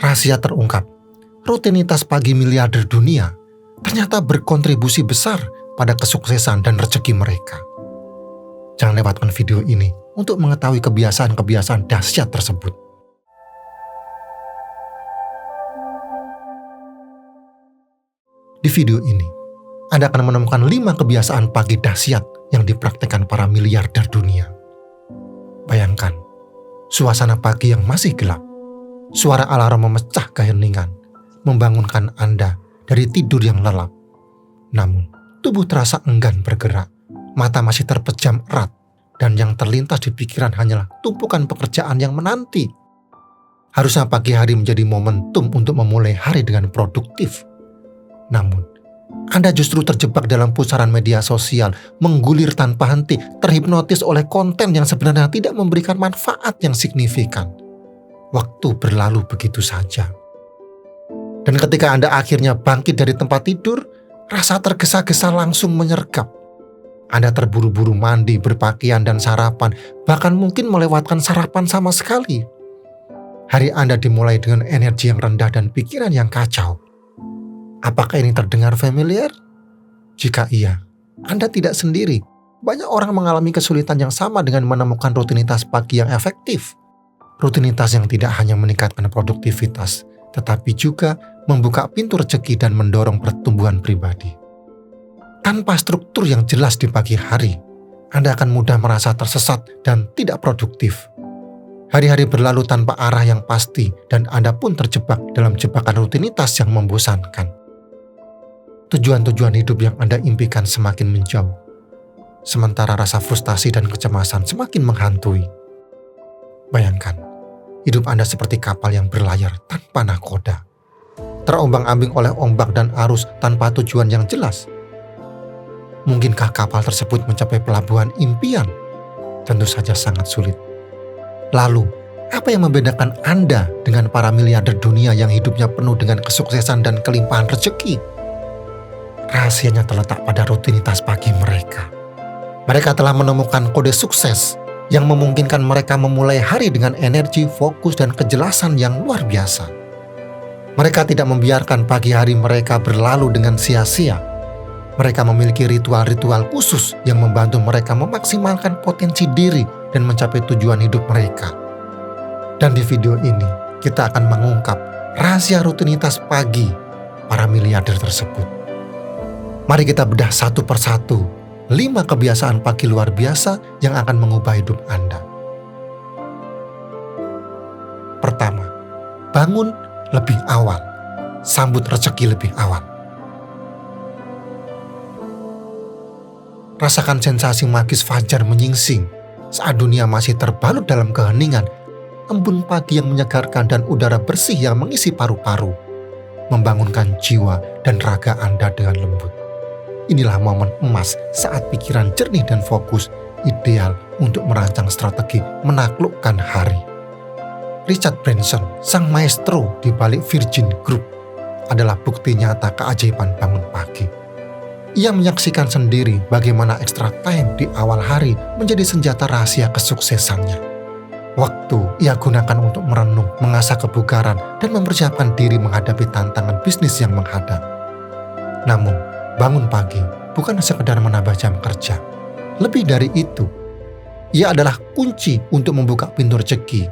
Rahasia terungkap, rutinitas pagi miliarder dunia ternyata berkontribusi besar pada kesuksesan dan rezeki mereka. Jangan lewatkan video ini untuk mengetahui kebiasaan-kebiasaan dahsyat tersebut. Di video ini, Anda akan menemukan 5 kebiasaan pagi dahsyat yang dipraktikkan para miliarder dunia. Bayangkan, suasana pagi yang masih gelap. Suara alarm memecah keheningan, membangunkan Anda dari tidur yang lelap. Namun, tubuh terasa enggan bergerak, mata masih terpejam erat, dan yang terlintas di pikiran hanyalah tumpukan pekerjaan yang menanti. Harusnya pagi hari menjadi momentum untuk memulai hari dengan produktif. Namun, Anda justru terjebak dalam pusaran media sosial, menggulir tanpa henti, terhipnotis oleh konten yang sebenarnya tidak memberikan manfaat yang signifikan. Waktu berlalu begitu saja. Dan ketika Anda akhirnya bangkit dari tempat tidur, rasa tergesa-gesa langsung menyergap. Anda terburu-buru mandi, berpakaian, dan sarapan, bahkan mungkin melewatkan sarapan sama sekali. Hari Anda dimulai dengan energi yang rendah dan pikiran yang kacau. Apakah ini terdengar familiar? Jika iya, Anda tidak sendiri. Banyak orang mengalami kesulitan yang sama dengan menemukan rutinitas pagi yang efektif. Rutinitas yang tidak hanya meningkatkan produktivitas, tetapi juga membuka pintu rezeki dan mendorong pertumbuhan pribadi. Tanpa struktur yang jelas di pagi hari, Anda akan mudah merasa tersesat dan tidak produktif. Hari-hari berlalu tanpa arah yang pasti dan Anda pun terjebak dalam jebakan rutinitas yang membosankan. Tujuan-tujuan hidup yang Anda impikan semakin menjauh, sementara rasa frustasi dan kecemasan semakin menghantui. Bayangkan, hidup Anda seperti kapal yang berlayar tanpa nahkoda, terombang-ambing oleh ombak dan arus tanpa tujuan yang jelas. Mungkinkah kapal tersebut mencapai pelabuhan impian? Tentu saja sangat sulit. Lalu, apa yang membedakan Anda dengan para miliarder dunia yang hidupnya penuh dengan kesuksesan dan kelimpahan rezeki? Rahasianya terletak pada rutinitas pagi mereka. Mereka telah menemukan kode sukses yang memungkinkan mereka memulai hari dengan energi, fokus, dan kejelasan yang luar biasa. Mereka tidak membiarkan pagi hari mereka berlalu dengan sia-sia. Mereka memiliki ritual-ritual khusus yang membantu mereka memaksimalkan potensi diri dan mencapai tujuan hidup mereka. Dan di video ini, kita akan mengungkap rahasia rutinitas pagi para miliarder tersebut. Mari kita bedah satu persatu 5 kebiasaan pagi luar biasa yang akan mengubah hidup Anda. Pertama, bangun lebih awal, sambut rezeki lebih awal. Rasakan sensasi magis fajar menyingsing saat dunia masih terbalut dalam keheningan, embun pagi yang menyegarkan dan udara bersih yang mengisi paru-paru, membangunkan jiwa dan raga Anda dengan lembut. Inilah momen emas saat pikiran jernih dan fokus, ideal untuk merancang strategi menaklukkan hari. Richard Branson, sang maestro di balik Virgin Group, adalah bukti nyata keajaiban bangun pagi. Ia menyaksikan sendiri bagaimana extra time di awal hari menjadi senjata rahasia kesuksesannya. Waktu ia gunakan untuk merenung, mengasah kebugaran, dan mempersiapkan diri menghadapi tantangan bisnis yang menghadap. Namun, bangun pagi bukan sekedar menambah jam kerja. Lebih dari itu, ia adalah kunci untuk membuka pintu rezeki.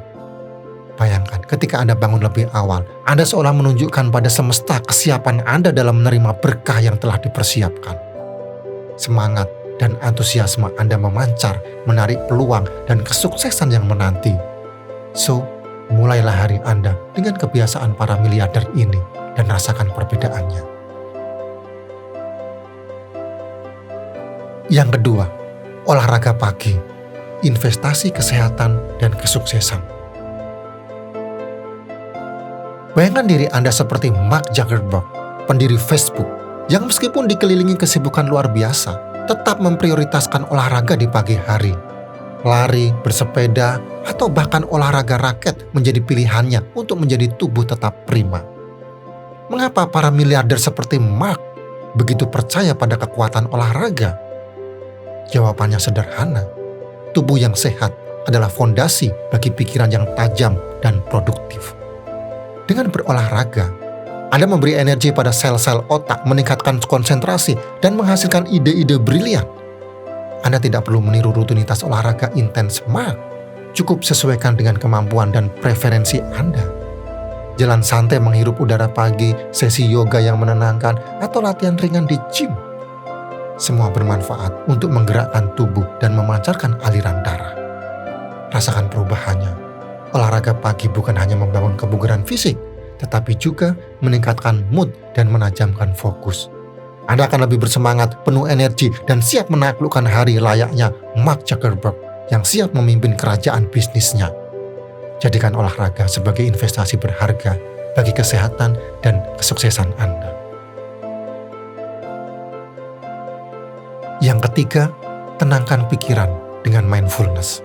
Bayangkan, ketika Anda bangun lebih awal, Anda seolah menunjukkan pada semesta kesiapan Anda dalam menerima berkah yang telah dipersiapkan. Semangat dan antusiasme Anda memancar, menarik peluang dan kesuksesan yang menanti. So, mulailah hari Anda dengan kebiasaan para miliarder ini dan rasakan perbedaannya. Yang kedua, olahraga pagi, investasi kesehatan dan kesuksesan. Bayangkan diri Anda seperti Mark Zuckerberg, pendiri Facebook, yang meskipun dikelilingi kesibukan luar biasa, tetap memprioritaskan olahraga di pagi hari. Lari, bersepeda, atau bahkan olahraga raket menjadi pilihannya untuk menjadi tubuh tetap prima. Mengapa para miliarder seperti Mark begitu percaya pada kekuatan olahraga? Jawabannya sederhana. Tubuh yang sehat adalah fondasi bagi pikiran yang tajam dan produktif. Dengan berolahraga, Anda memberi energi pada sel-sel otak, meningkatkan konsentrasi, dan menghasilkan ide-ide brilian. Anda tidak perlu meniru rutinitas olahraga intens, cukup sesuaikan dengan kemampuan dan preferensi Anda. Jalan santai menghirup udara pagi, sesi yoga yang menenangkan, atau latihan ringan di gym. Semua bermanfaat untuk menggerakkan tubuh dan memancarkan aliran darah. Rasakan perubahannya. Olahraga pagi bukan hanya membangun kebugaran fisik, tetapi juga meningkatkan mood dan menajamkan fokus. Anda akan lebih bersemangat, penuh energi, dan siap menaklukkan hari layaknya Mark Zuckerberg yang siap memimpin kerajaan bisnisnya. Jadikan olahraga sebagai investasi berharga bagi kesehatan dan kesuksesan Anda. Yang ketiga, tenangkan pikiran dengan mindfulness.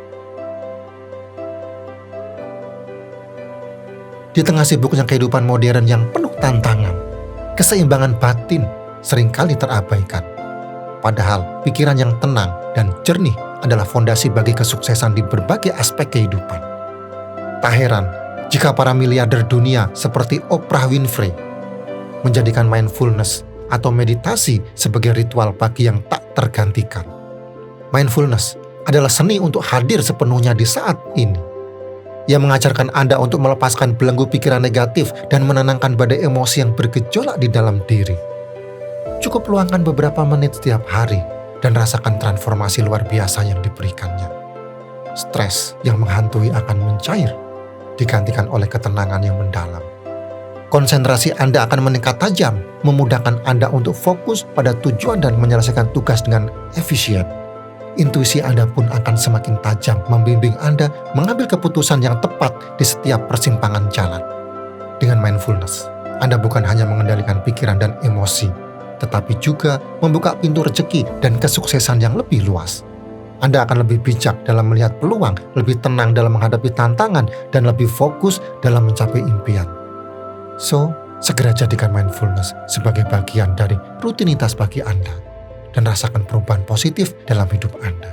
Di tengah sibuknya kehidupan modern yang penuh tantangan, keseimbangan batin seringkali terabaikan. Padahal pikiran yang tenang dan jernih adalah fondasi bagi kesuksesan di berbagai aspek kehidupan. Tak heran jika para miliarder dunia seperti Oprah Winfrey menjadikan mindfulness atau meditasi sebagai ritual pagi yang tak tergantikan. Mindfulness adalah seni untuk hadir sepenuhnya di saat ini. Ia mengajarkan Anda untuk melepaskan belenggu pikiran negatif dan menenangkan badai emosi yang bergejolak di dalam diri. Cukup luangkan beberapa menit setiap hari dan rasakan transformasi luar biasa yang diberikannya. Stres yang menghantui akan mencair, digantikan oleh ketenangan yang mendalam. Konsentrasi Anda akan meningkat tajam, memudahkan Anda untuk fokus pada tujuan dan menyelesaikan tugas dengan efisien. Intuisi Anda pun akan semakin tajam, membimbing Anda mengambil keputusan yang tepat di setiap persimpangan jalan. Dengan mindfulness, Anda bukan hanya mengendalikan pikiran dan emosi, tetapi juga membuka pintu rezeki dan kesuksesan yang lebih luas. Anda akan lebih bijak dalam melihat peluang, lebih tenang dalam menghadapi tantangan, dan lebih fokus dalam mencapai impian. So, segera jadikan mindfulness sebagai bagian dari rutinitas pagi Anda dan rasakan perubahan positif dalam hidup Anda.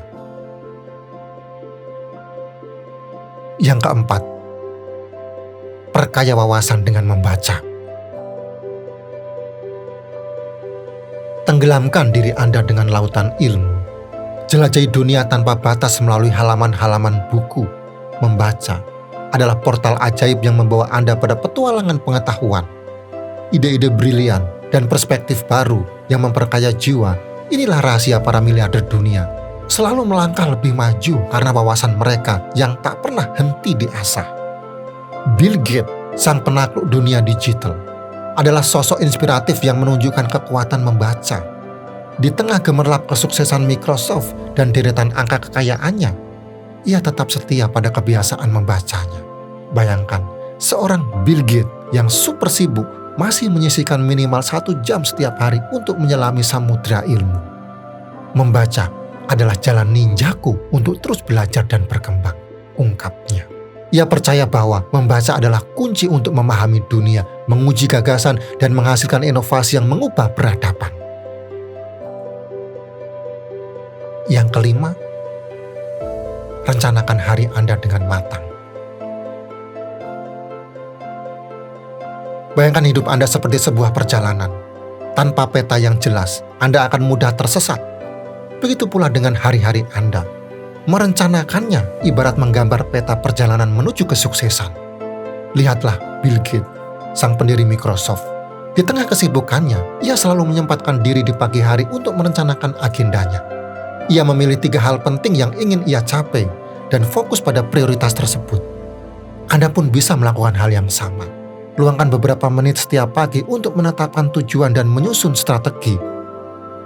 Yang keempat, perkaya wawasan dengan membaca. Tenggelamkan diri Anda dengan lautan ilmu. Jelajahi dunia tanpa batas melalui halaman-halaman buku. Membaca adalah portal ajaib yang membawa Anda pada petualangan pengetahuan. Ide-ide brilian dan perspektif baru yang memperkaya jiwa, inilah rahasia para miliarder dunia. Selalu melangkah lebih maju karena wawasan mereka yang tak pernah henti diasah. Bill Gates, sang penakluk dunia digital, adalah sosok inspiratif yang menunjukkan kekuatan membaca. Di tengah gemerlap kesuksesan Microsoft dan deretan angka kekayaannya, ia tetap setia pada kebiasaan membacanya. Bayangkan, seorang Bill Gates yang super sibuk masih menyisihkan minimal 1 jam setiap hari untuk menyelami samudra ilmu. Membaca adalah jalan ninjaku untuk terus belajar dan berkembang, ungkapnya. Ia percaya bahwa membaca adalah kunci untuk memahami dunia, menguji gagasan, dan menghasilkan inovasi yang mengubah peradaban. Yang kelima, rencanakan hari Anda dengan matang. Bayangkan hidup Anda seperti sebuah perjalanan. Tanpa peta yang jelas, Anda akan mudah tersesat. Begitu pula dengan hari-hari Anda. Merencanakannya ibarat menggambar peta perjalanan menuju kesuksesan. Lihatlah Bill Gates, sang pendiri Microsoft. Di tengah kesibukannya, ia selalu menyempatkan diri di pagi hari untuk merencanakan agendanya. Ia memilih 3 hal penting yang ingin ia capai dan fokus pada prioritas tersebut. Anda pun bisa melakukan hal yang sama. Luangkan beberapa menit setiap pagi untuk menetapkan tujuan dan menyusun strategi.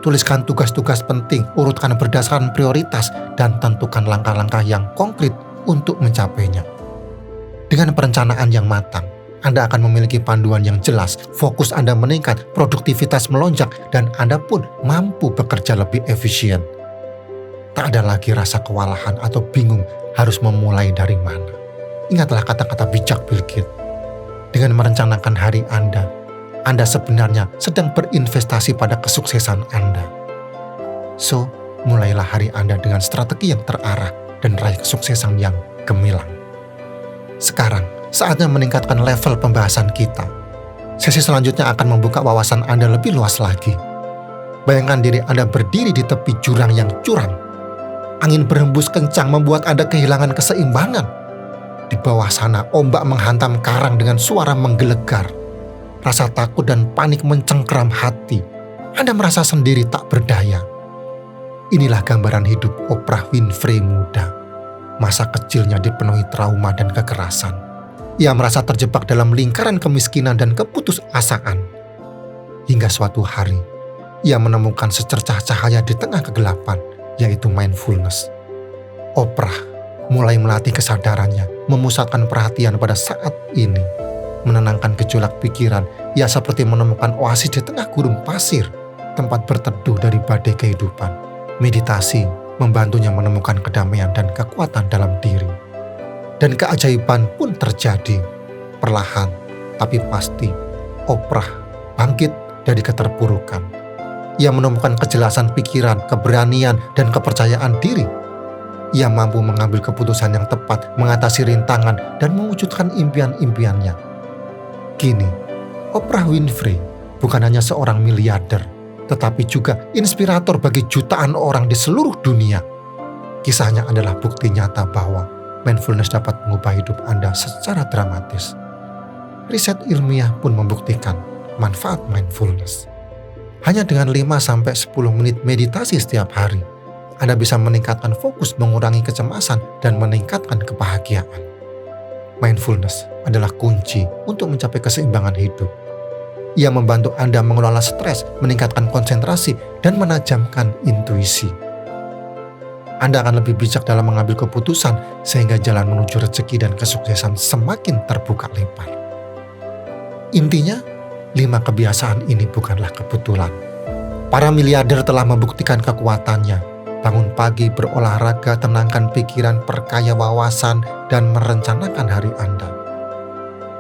Tuliskan tugas-tugas penting, urutkan berdasarkan prioritas, dan tentukan langkah-langkah yang konkret untuk mencapainya. Dengan perencanaan yang matang, Anda akan memiliki panduan yang jelas, fokus Anda meningkat, produktivitas melonjak, dan Anda pun mampu bekerja lebih efisien. Tak ada lagi rasa kewalahan atau bingung harus memulai dari mana. Ingatlah kata-kata bijak Bill Gates. Dengan merencanakan hari Anda sebenarnya sedang berinvestasi pada kesuksesan Anda. So, mulailah hari Anda dengan strategi yang terarah dan raih kesuksesan yang gemilang. Sekarang, saatnya meningkatkan level pembahasan kita. Sesi selanjutnya akan membuka wawasan Anda lebih luas lagi. Bayangkan diri Anda berdiri di tepi jurang yang curam. Angin berhembus kencang membuat Anda kehilangan keseimbangan. Di bawah sana, ombak menghantam karang dengan suara menggelegar. Rasa takut dan panik mencengkeram hati. Anda merasa sendiri tak berdaya. Inilah gambaran hidup Oprah Winfrey muda. Masa kecilnya dipenuhi trauma dan kekerasan. Ia merasa terjebak dalam lingkaran kemiskinan dan keputusasaan. Hingga suatu hari, ia menemukan secercah cahaya di tengah kegelapan, yaitu mindfulness. Oprah mulai melatih kesadarannya, memusatkan perhatian pada saat ini. Menenangkan gejolak pikiran, ia seperti menemukan oasis di tengah gurun pasir, tempat berteduh dari badai kehidupan. Meditasi membantunya menemukan kedamaian dan kekuatan dalam diri. Dan keajaiban pun terjadi. Perlahan, tapi pasti, Oprah bangkit dari keterpurukan. Ia menemukan kejelasan pikiran, keberanian, dan kepercayaan diri. Ia mampu mengambil keputusan yang tepat, mengatasi rintangan, dan mewujudkan impian-impiannya. Kini, Oprah Winfrey bukan hanya seorang miliarder, tetapi juga inspirator bagi jutaan orang di seluruh dunia. Kisahnya adalah bukti nyata bahwa mindfulness dapat mengubah hidup Anda secara dramatis. Riset ilmiah pun membuktikan manfaat mindfulness. Hanya dengan 5-10 menit meditasi setiap hari, Anda bisa meningkatkan fokus, mengurangi kecemasan, dan meningkatkan kebahagiaan. Mindfulness adalah kunci untuk mencapai keseimbangan hidup. Ia membantu Anda mengelola stres, meningkatkan konsentrasi, dan menajamkan intuisi. Anda akan lebih bijak dalam mengambil keputusan sehingga jalan menuju rezeki dan kesuksesan semakin terbuka lebar. Intinya, 5 kebiasaan ini bukanlah kebetulan. Para miliarder telah membuktikan kekuatannya. Bangun pagi, berolahraga, tenangkan pikiran, perkaya wawasan, dan merencanakan hari Anda.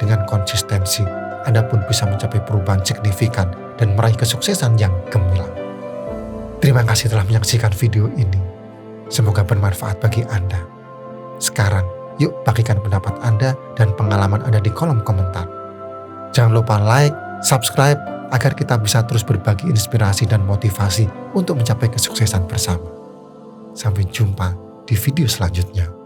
Dengan konsistensi, Anda pun bisa mencapai perubahan signifikan dan meraih kesuksesan yang gemilang. Terima kasih telah menyaksikan video ini. Semoga bermanfaat bagi Anda. Sekarang, yuk bagikan pendapat Anda dan pengalaman Anda di kolom komentar. Jangan lupa like, subscribe, agar kita bisa terus berbagi inspirasi dan motivasi untuk mencapai kesuksesan bersama. Sampai jumpa di video selanjutnya.